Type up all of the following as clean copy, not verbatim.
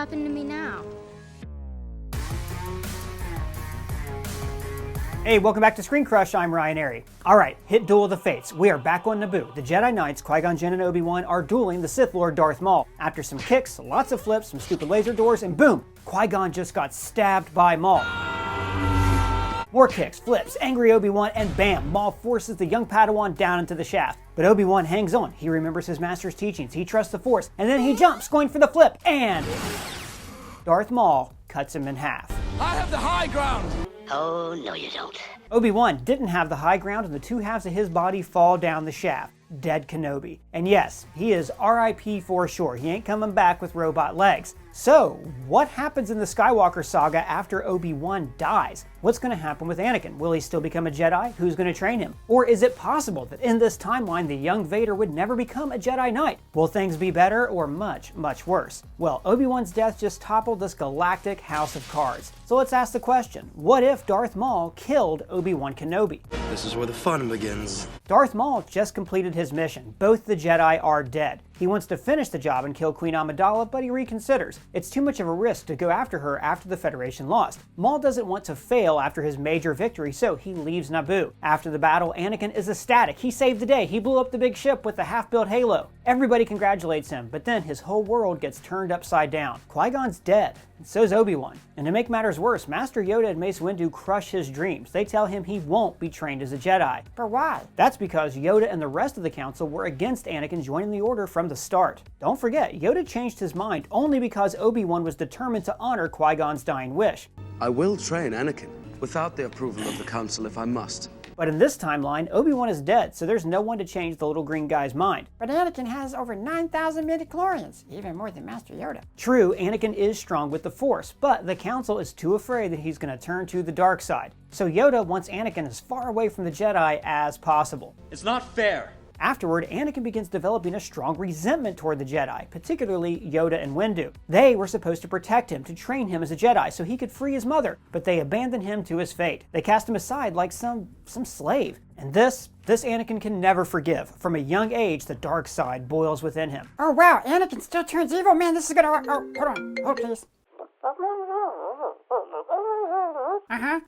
happen to me now? Hey, welcome back to Screen Crush. I'm Ryan Airy. Alright, hit Duel of the Fates. We are back on Naboo. The Jedi Knights, Qui-Gon, Jinn, and Obi-Wan are dueling the Sith Lord Darth Maul. After some kicks, lots of flips, some stupid laser doors, and boom! Qui-Gon just got stabbed by Maul. More kicks, flips, angry Obi-Wan, and bam! Maul forces the young padawan down into the shaft. But Obi-Wan hangs on. He remembers his master's teachings. He trusts the Force. And then he jumps, going for the flip, and Darth Maul cuts him in half. I have the high ground! Oh, no you don't. Obi-Wan didn't have the high ground, and the two halves of his body fall down the shaft. Dead Kenobi. And yes, he is RIP for sure. He ain't coming back with robot legs. So, what happens in the Skywalker saga after Obi-Wan dies? What's going to happen with Anakin? Will he still become a Jedi? Who's going to train him? Or is it possible that in this timeline the young Vader would never become a Jedi Knight? Will things be better or much, much worse? Well, Obi-Wan's death just toppled this galactic house of cards. So let's ask the question, what if Darth Maul killed Obi-Wan Kenobi? This is where the fun begins. Darth Maul just completed his mission. Both the Jedi are dead. He wants to finish the job and kill Queen Amidala, but he reconsiders. It's too much of a risk to go after her after the Federation lost. Maul doesn't want to fail after his major victory, so he leaves Naboo. After the battle, Anakin is ecstatic. He saved the day. He blew up the big ship with the half-built halo. Everybody congratulates him, but then his whole world gets turned upside down. Qui-Gon's dead, and so's Obi-Wan. And to make matters worse, Master Yoda and Mace Windu crush his dreams. They tell him he won't be trained as a Jedi. But why? That's because Yoda and the rest of the council were against Anakin joining the Order from the start. Don't forget, Yoda changed his mind only because Obi-Wan was determined to honor Qui-Gon's dying wish. I will train Anakin, without the approval of the Council if I must. But in this timeline, Obi-Wan is dead, so there's no one to change the little green guy's mind. But Anakin has over 9,000 midichlorians, even more than Master Yoda. True, Anakin is strong with the Force, but the Council is too afraid that he's going to turn to the dark side. So Yoda wants Anakin as far away from the Jedi as possible. It's not fair. Afterward, Anakin begins developing a strong resentment toward the Jedi, particularly Yoda and Windu. They were supposed to protect him, to train him as a Jedi so he could free his mother, but they abandoned him to his fate. They cast him aside like some slave. And this Anakin can never forgive. From a young age, the dark side boils within him. Oh wow, Anakin still turns evil? Man, this is gonna... Oh, hold on. Hold please.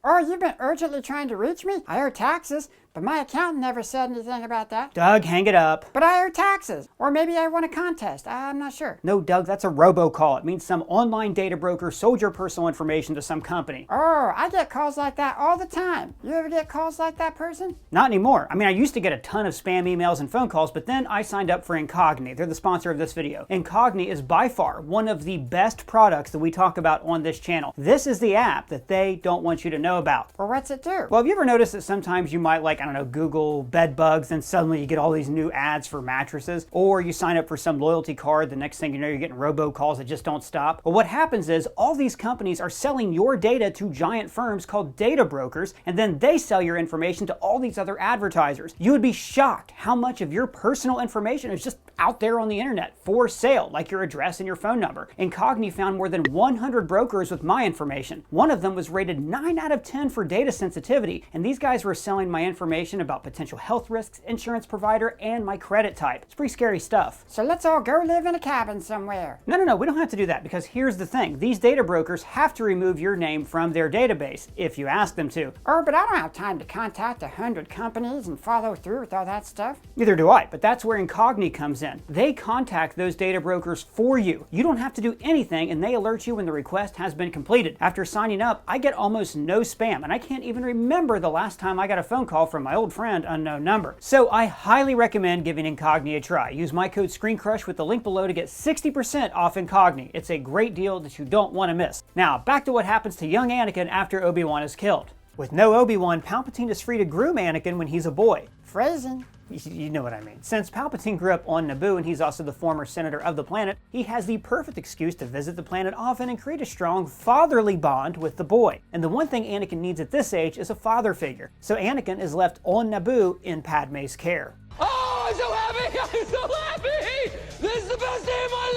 Oh, you've been urgently trying to reach me? I owe taxes, but my accountant never said anything about that. Doug, hang it up. But I owe taxes. Or maybe I won a contest. I'm not sure. No, Doug, that's a robocall. It means some online data broker sold your personal information to some company. Oh, I get calls like that all the time. You ever get calls like that, person? Not anymore. I mean, I used to get a ton of spam emails and phone calls, but then I signed up for Incogni. They're the sponsor of this video. Incogni is by far one of the best products that we talk about on this channel. This is the app that they don't want you to know about. Well, what's it do? Well, have you ever noticed that sometimes you might, like, I don't know, Google bed bugs, and suddenly you get all these new ads for mattresses, or you sign up for some loyalty card, the next thing you know, you're getting robocalls that just don't stop? Well, what happens is all these companies are selling your data to giant firms called data brokers, and then they sell your information to all these other advertisers. You would be shocked how much of your personal information is just out there on the internet for sale, like your address and your phone number. Incogni found more than 100 brokers with my information. One of them was rated 9 out of 10 for data sensitivity, and these guys were selling my information about potential health risks, insurance provider, and my credit type. It's pretty scary stuff. So let's all go live in a cabin somewhere. No, we don't have to do that, because here's the thing. These data brokers have to remove your name from their database, if you ask them to. Oh, but I don't have time to contact 100 companies and follow through with all that stuff. Neither do I, but that's where Incogni comes in. They contact those data brokers for you. You don't have to do anything, and they alert you when the request has been completed. After signing up, I get almost no spam, and I can't even remember the last time I got a phone call from my old friend, unknown number. So I highly recommend giving Incogni a try. Use my code ScreenCrush with the link below to get 60% off Incogni. It's a great deal that you don't want to miss. Now, back to what happens to young Anakin after Obi-Wan is killed. With no Obi-Wan, Palpatine is free to groom Anakin when he's a boy. Phrasing. You know what I mean. Since Palpatine grew up on Naboo and he's also the former senator of the planet, he has the perfect excuse to visit the planet often and create a strong fatherly bond with the boy. And the one thing Anakin needs at this age is a father figure. So Anakin is left on Naboo in Padme's care. Oh, I'm so happy! I'm so happy! This is the best day of my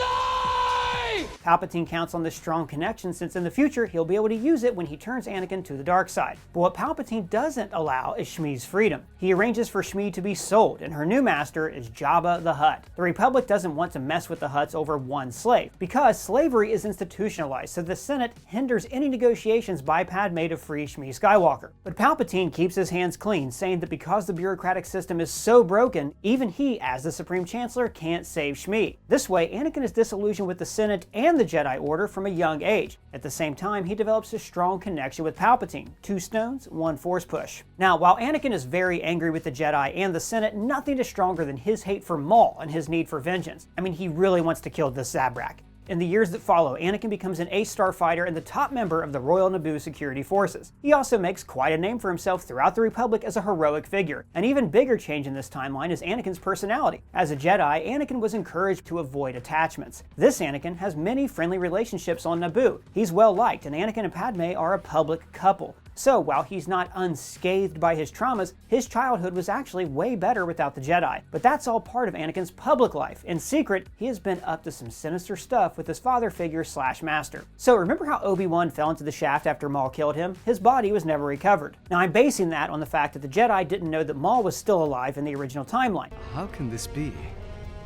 life! Palpatine counts on this strong connection since in the future he'll be able to use it when he turns Anakin to the dark side. But what Palpatine doesn't allow is Shmi's freedom. He arranges for Shmi to be sold, and her new master is Jabba the Hutt. The Republic doesn't want to mess with the Hutts over one slave, because slavery is institutionalized, so the Senate hinders any negotiations by Padme to free Shmi Skywalker. But Palpatine keeps his hands clean, saying that because the bureaucratic system is so broken, even he, as the Supreme Chancellor, can't save Shmi. This way, Anakin is disillusioned with the Senate and the Jedi Order from a young age. At the same time, he develops a strong connection with Palpatine. 2 stones, 1 force push. Now, while Anakin is very angry with the Jedi and the Senate, nothing is stronger than his hate for Maul and his need for vengeance. I mean, he really wants to kill this Zabrak. In the years that follow, Anakin becomes an ace starfighter and the top member of the Royal Naboo security forces. He also makes quite a name for himself throughout the Republic as a heroic figure. An even bigger change in this timeline is Anakin's personality. As a Jedi, Anakin was encouraged to avoid attachments. This Anakin has many friendly relationships on Naboo. He's well liked, and Anakin and Padme are a public couple. So, while he's not unscathed by his traumas, his childhood was actually way better without the Jedi. But that's all part of Anakin's public life. In secret, he has been up to some sinister stuff with his father figure / master. So remember how Obi-Wan fell into the shaft after Maul killed him? His body was never recovered. Now I'm basing that on the fact that the Jedi didn't know that Maul was still alive in the original timeline. How can this be?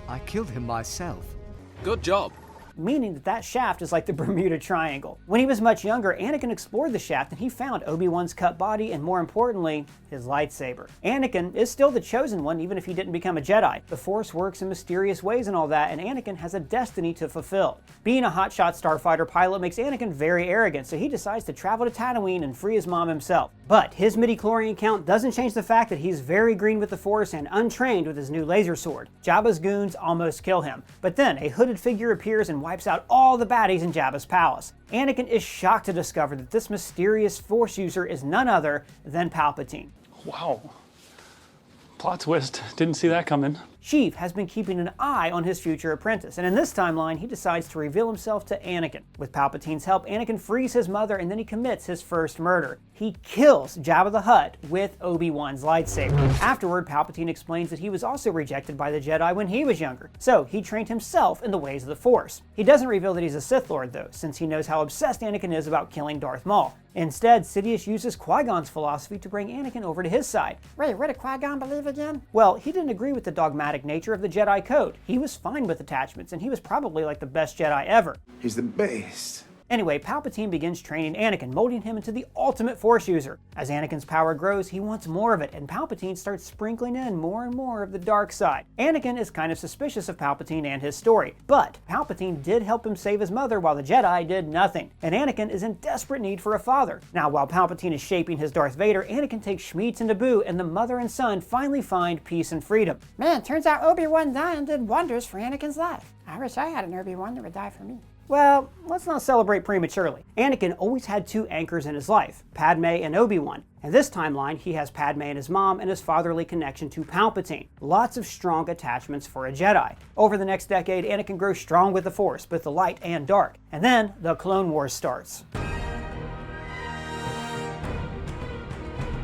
I killed him myself. Good job. Meaning that shaft is like the Bermuda Triangle. When he was much younger, Anakin explored the shaft and he found Obi-Wan's cut body and, more importantly, his lightsaber. Anakin is still the chosen one even if he didn't become a Jedi. The Force works in mysterious ways and all that, and Anakin has a destiny to fulfill. Being a hotshot starfighter pilot makes Anakin very arrogant, so he decides to travel to Tatooine and free his mom himself. But his midi-chlorian count doesn't change the fact that he's very green with the Force and untrained with his new laser sword. Jabba's goons almost kill him, but then a hooded figure appears and wipes out all the baddies in Jabba's palace. Anakin is shocked to discover that this mysterious Force user is none other than Palpatine. Wow. Plot twist. Didn't see that coming. Sheev has been keeping an eye on his future apprentice, and in this timeline, he decides to reveal himself to Anakin. With Palpatine's help, Anakin frees his mother and then he commits his first murder. He kills Jabba the Hutt with Obi-Wan's lightsaber. Afterward, Palpatine explains that he was also rejected by the Jedi when he was younger, so he trained himself in the ways of the Force. He doesn't reveal that he's a Sith Lord though, since he knows how obsessed Anakin is about killing Darth Maul. Instead, Sidious uses Qui-Gon's philosophy to bring Anakin over to his side. Wait, what did Qui-Gon believe again? Well, he didn't agree with the dogmatic nature of the Jedi Code. He was fine with attachments, and he was probably like the best Jedi ever. He's the best. Anyway, Palpatine begins training Anakin, molding him into the ultimate Force user. As Anakin's power grows, he wants more of it, and Palpatine starts sprinkling in more and more of the dark side. Anakin is kind of suspicious of Palpatine and his story, but Palpatine did help him save his mother while the Jedi did nothing, and Anakin is in desperate need for a father. Now, while Palpatine is shaping his Darth Vader, Anakin takes Shmi to Naboo, and the mother and son finally find peace and freedom. Man, turns out Obi-Wan dying did wonders for Anakin's life. I wish I had an Obi-Wan that would die for me. Well, let's not celebrate prematurely. Anakin always had 2 anchors in his life, Padme and Obi-Wan. In this timeline, he has Padme and his mom and his fatherly connection to Palpatine. Lots of strong attachments for a Jedi. Over the next decade, Anakin grows strong with the Force, both the light and dark. And then, the Clone Wars starts.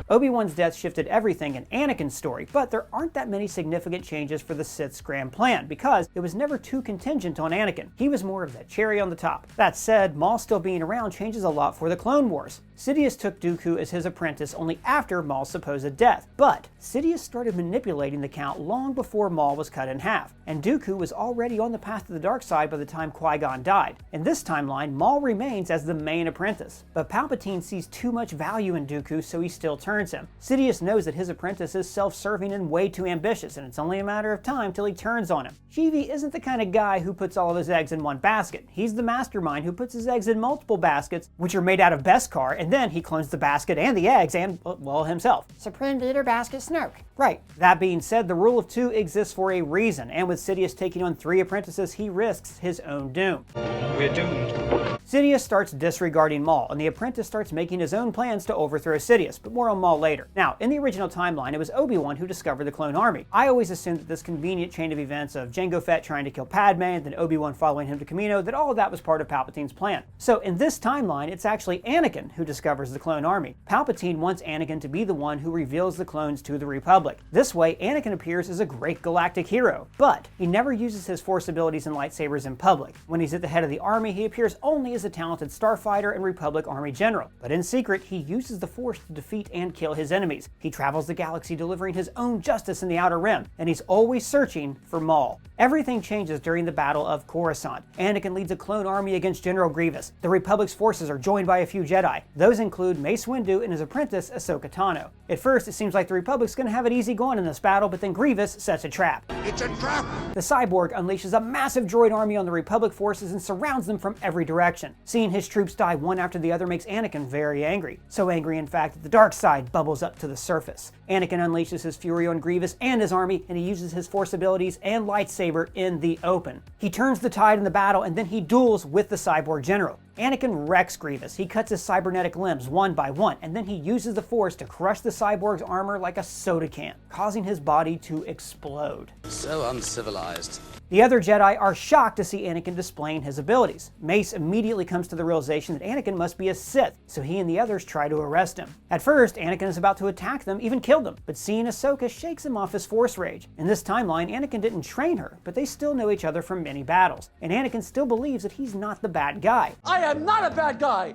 Obi-Wan's death shifted everything in Anakin's story, but there aren't that many significant changes for the Sith's grand plan, because it was never too contingent on Anakin. He was more of that cherry on the top. That said, Maul still being around changes a lot for the Clone Wars. Sidious took Dooku as his apprentice only after Maul's supposed death, but Sidious started manipulating the Count long before Maul was cut in half, and Dooku was already on the path to the dark side by the time Qui-Gon died. In this timeline, Maul remains as the main apprentice, but Palpatine sees too much value in Dooku, so he still turns him. Sidious knows that his apprentice is self-serving and way too ambitious, and it's only a matter of time till he turns on him. Sheev isn't the kind of guy who puts all of his eggs in one basket. He's the mastermind who puts his eggs in multiple baskets, which are made out of Beskar, and then he clones the basket and the eggs and, well, himself. Supreme Leader Basket Snoke. Right. That being said, the rule of 2 exists for a reason, and with Sidious taking on 3 apprentices, he risks his own doom. We're doomed. Sidious starts disregarding Maul, and the apprentice starts making his own plans to overthrow Sidious, but more on Maul later. Now, in the original timeline, it was Obi-Wan who discovered the clone army. I always assumed that this convenient chain of events of Jango Fett trying to kill Padme, and then Obi-Wan following him to Kamino, that all of that was part of Palpatine's plan. So in this timeline, it's actually Anakin who discovers the clone army. Palpatine wants Anakin to be the one who reveals the clones to the Republic. This way, Anakin appears as a great galactic hero, but he never uses his Force abilities and lightsabers in public. When he's at the head of the army, he appears only as a talented starfighter and Republic Army general. But in secret, he uses the Force to defeat and kill his enemies. He travels the galaxy delivering his own justice in the Outer Rim, and he's always searching for Maul. Everything changes during the Battle of Coruscant. Anakin leads a clone army against General Grievous. The Republic's forces are joined by a few Jedi. Those include Mace Windu and his apprentice Ahsoka Tano. At first, it seems like the Republic's going to have it easy going in this battle, but then Grievous sets a trap. It's a trap! The cyborg unleashes a massive droid army on the Republic forces and surrounds them from every direction. Seeing his troops die one after the other makes Anakin very angry. So angry, in fact, that the dark side bubbles up to the surface. Anakin unleashes his fury on Grievous and his army, and he uses his Force abilities and lightsaber in the open. He turns the tide in the battle, and then he duels with the cyborg general. Anakin wrecks Grievous. He cuts his cybernetic limbs one by one, and then he uses the Force to crush the cyborg's armor like a soda can, causing his body to explode. So uncivilized. The other Jedi are shocked to see Anakin displaying his abilities. Mace immediately comes to the realization that Anakin must be a Sith, so he and the others try to arrest him. At first, Anakin is about to attack them, even kill them, but seeing Ahsoka shakes him off his Force rage. In this timeline, Anakin didn't train her, but they still know each other from many battles, and Anakin still believes that he's not the bad guy. I am not a bad guy!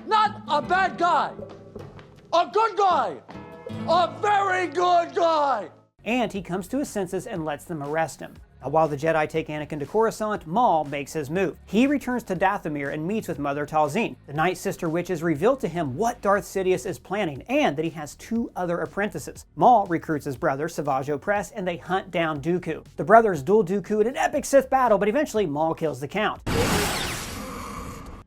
Not a bad guy! A good guy! A very good guy! And he comes to his senses and lets them arrest him. Now, while the Jedi take Anakin to Coruscant, Maul makes his move. He returns to Dathomir and meets with Mother Talzin. The Night Sister witches reveal to him what Darth Sidious is planning and that he has two other apprentices. Maul recruits his brother, Savage Opress, and they hunt down Dooku. The brothers duel Dooku in an epic Sith battle, but eventually Maul kills the Count.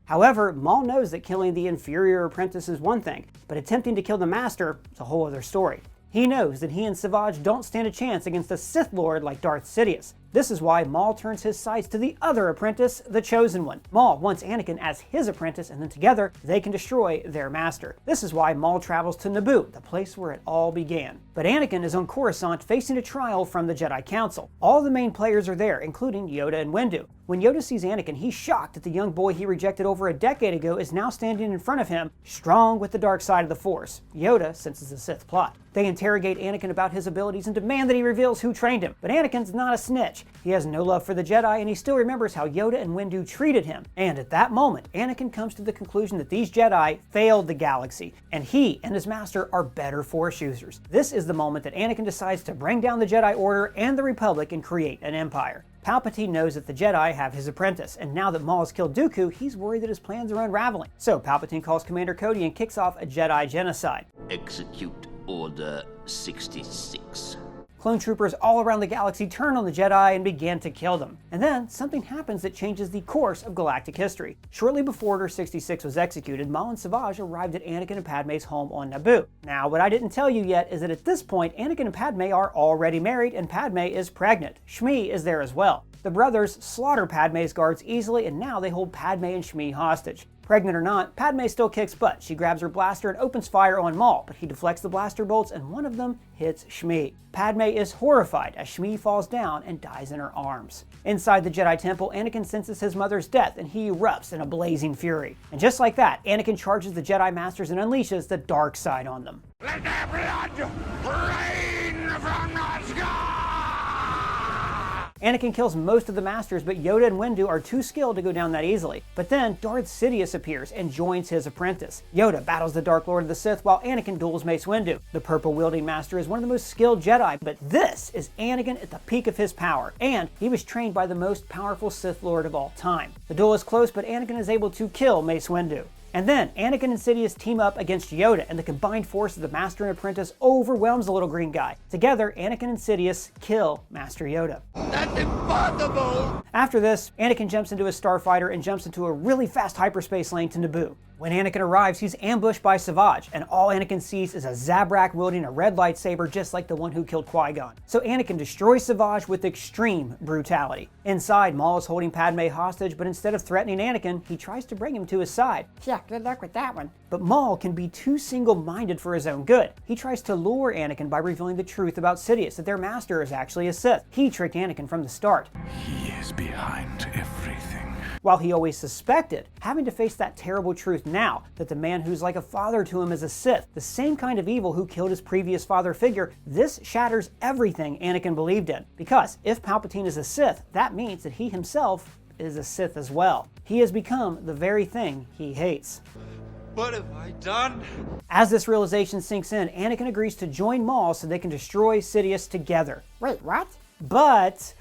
However, Maul knows that killing the inferior apprentice is one thing, but attempting to kill the Master is a whole other story. He knows that he and Savage don't stand a chance against a Sith Lord like Darth Sidious. This is why Maul turns his sights to the other apprentice, the Chosen One. Maul wants Anakin as his apprentice, and then together they can destroy their master. This is why Maul travels to Naboo, the place where it all began. But Anakin is on Coruscant facing a trial from the Jedi Council. All the main players are there, including Yoda and Windu. When Yoda sees Anakin, he's shocked that the young boy he rejected over a decade ago is now standing in front of him, strong with the dark side of the Force. Yoda senses the Sith plot. They interrogate Anakin about his abilities and demand that he reveals who trained him. But Anakin's not a snitch. He has no love for the Jedi, and he still remembers how Yoda and Windu treated him. And at that moment, Anakin comes to the conclusion that these Jedi failed the galaxy, and he and his master are better Force users. This is the moment that Anakin decides to bring down the Jedi Order and the Republic and create an empire. Palpatine knows that the Jedi have his apprentice, and now that Maul has killed Dooku, he's worried that his plans are unraveling. So Palpatine calls Commander Cody and kicks off a Jedi genocide. Execute Order 66. Clone troopers all around the galaxy turn on the Jedi and begin to kill them. And then something happens that changes the course of galactic history. Shortly before Order 66 was executed, Maul and Savage arrived at Anakin and Padme's home on Naboo. Now, what I didn't tell you yet is that at this point, Anakin and Padme are already married and Padme is pregnant. Shmi is there as well. The brothers slaughter Padme's guards easily, and now they hold Padme and Shmi hostage. Pregnant or not, Padme still kicks butt. She grabs her blaster and opens fire on Maul, but he deflects the blaster bolts and one of them hits Shmi. Padme is horrified as Shmi falls down and dies in her arms. Inside the Jedi Temple, Anakin senses his mother's death and he erupts in a blazing fury. And just like that, Anakin charges the Jedi Masters and unleashes the dark side on them. Let their blood rain from the sky! Anakin kills most of the Masters, but Yoda and Windu are too skilled to go down that easily. But then Darth Sidious appears and joins his apprentice. Yoda battles the Dark Lord of the Sith while Anakin duels Mace Windu. The purple-wielding Master is one of the most skilled Jedi, but this is Anakin at the peak of his power, and he was trained by the most powerful Sith Lord of all time. The duel is close, but Anakin is able to kill Mace Windu. And then Anakin and Sidious team up against Yoda, and the combined force of the Master and Apprentice overwhelms the little green guy. Together, Anakin and Sidious kill Master Yoda. That's impossible! After this, Anakin jumps into a starfighter and jumps into a really fast hyperspace lane to Naboo. When Anakin arrives, he's ambushed by Savage, and all Anakin sees is a Zabrak wielding a red lightsaber just like the one who killed Qui-Gon. So Anakin destroys Savage with extreme brutality. Inside, Maul is holding Padme hostage, but instead of threatening Anakin, he tries to bring him to his side. Yeah, good luck with that one. But Maul can be too single-minded for his own good. He tries to lure Anakin by revealing the truth about Sidious, that their master is actually a Sith. He tricked Anakin from the start. He is behind everything. While he always suspected, having to face that terrible truth now, that the man who's like a father to him is a Sith, the same kind of evil who killed his previous father figure, this shatters everything Anakin believed in. Because if Palpatine is a Sith, that means that he himself is a Sith as well. He has become the very thing he hates. What have I done? As this realization sinks in, Anakin agrees to join Maul so they can destroy Sidious together. Wait, what? But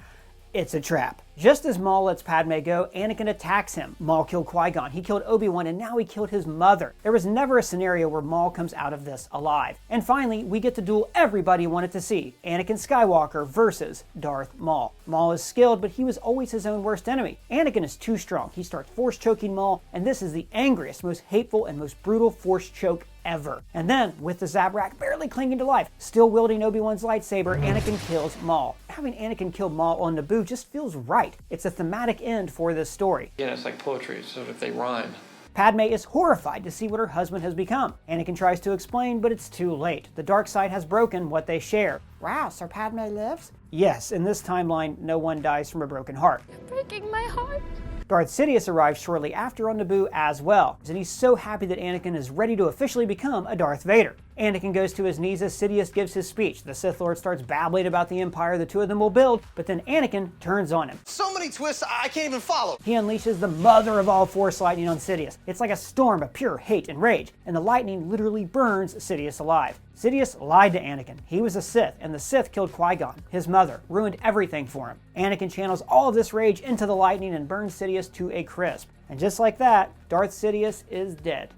it's a trap. Just as Maul lets Padme go, Anakin attacks him. Maul killed Qui-Gon, he killed Obi-Wan, and now he killed his mother. There was never a scenario where Maul comes out of this alive. And finally, we get to duel everybody wanted to see. Anakin Skywalker versus Darth Maul. Maul is skilled, but he was always his own worst enemy. Anakin is too strong. He starts force choking Maul, and this is the angriest, most hateful, and most brutal force choke ever. And then, with the Zabrak barely clinging to life, still wielding Obi-Wan's lightsaber, Anakin kills Maul. Having Anakin kill Maul on Naboo just feels right. It's a thematic end for this story. Yeah, it's like poetry, so if they rhyme. Padme is horrified to see what her husband has become. Anakin tries to explain, but it's too late. The dark side has broken what they share. Wow, so Padme lives? Yes, in this timeline, no one dies from a broken heart. Breaking my heart. Darth Sidious arrives shortly after on Naboo as well, and he's so happy that Anakin is ready to officially become a Darth Vader. Anakin goes to his knees as Sidious gives his speech. The Sith Lord starts babbling about the Empire the two of them will build, but then Anakin turns on him. So many twists, I can't even follow. He unleashes the mother of all Force lightning on Sidious. It's like a storm of pure hate and rage, and the lightning literally burns Sidious alive. Sidious lied to Anakin. He was a Sith, and the Sith killed Qui-Gon, his mother, ruined everything for him. Anakin channels all of this rage into the lightning and burns Sidious to a crisp. And just like that, Darth Sidious is dead.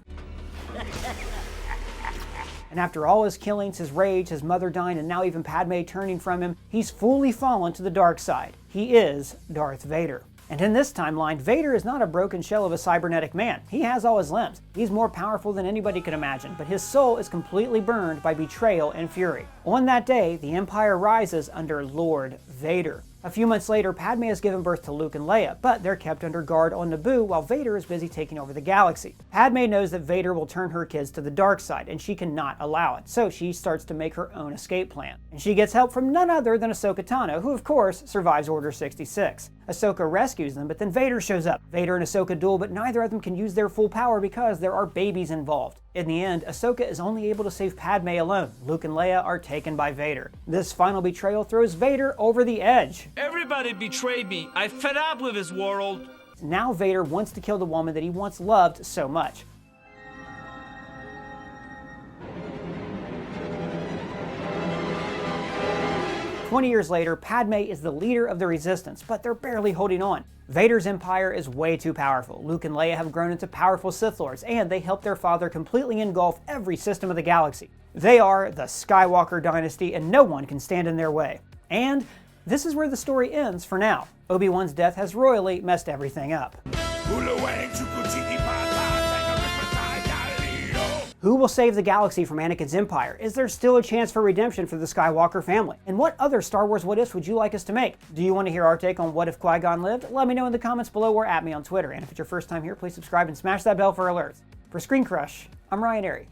And after all his killings, his rage, his mother dying, and now even Padme turning from him, he's fully fallen to the dark side. He is Darth Vader. And in this timeline, Vader is not a broken shell of a cybernetic man. He has all his limbs. He's more powerful than anybody could imagine, but his soul is completely burned by betrayal and fury. On that day, the Empire rises under Lord Vader. A few months later, Padme has given birth to Luke and Leia, but they're kept under guard on Naboo while Vader is busy taking over the galaxy. Padme knows that Vader will turn her kids to the dark side, and she cannot allow it, so she starts to make her own escape plan. And she gets help from none other than Ahsoka Tano, who of course survives Order 66. Ahsoka rescues them, but then Vader shows up. Vader and Ahsoka duel, but neither of them can use their full power because there are babies involved. In the end, Ahsoka is only able to save Padme alone. Luke and Leia are taken by Vader. This final betrayal throws Vader over the edge. Everybody betrayed me. I fed up with this world. Now Vader wants to kill the woman that he once loved so much. "20 years later, Padme is the leader of the Resistance, but they're barely holding on. Vader's empire is way too powerful. Luke and Leia have grown into powerful Sith Lords, and they help their father completely engulf every system of the galaxy. They are the Skywalker dynasty, and no one can stand in their way. And this is where the story ends for now. Obi-Wan's death has royally messed everything up. Who will save the galaxy from Anakin's empire? Is there still a chance for redemption for the Skywalker family? And what other Star Wars what-ifs would you like us to make? Do you want to hear our take on what if Qui-Gon lived? Let me know in the comments below or at me on Twitter. And if it's your first time here, please subscribe and smash that bell for alerts. For Screen Crush, I'm Ryan Airy.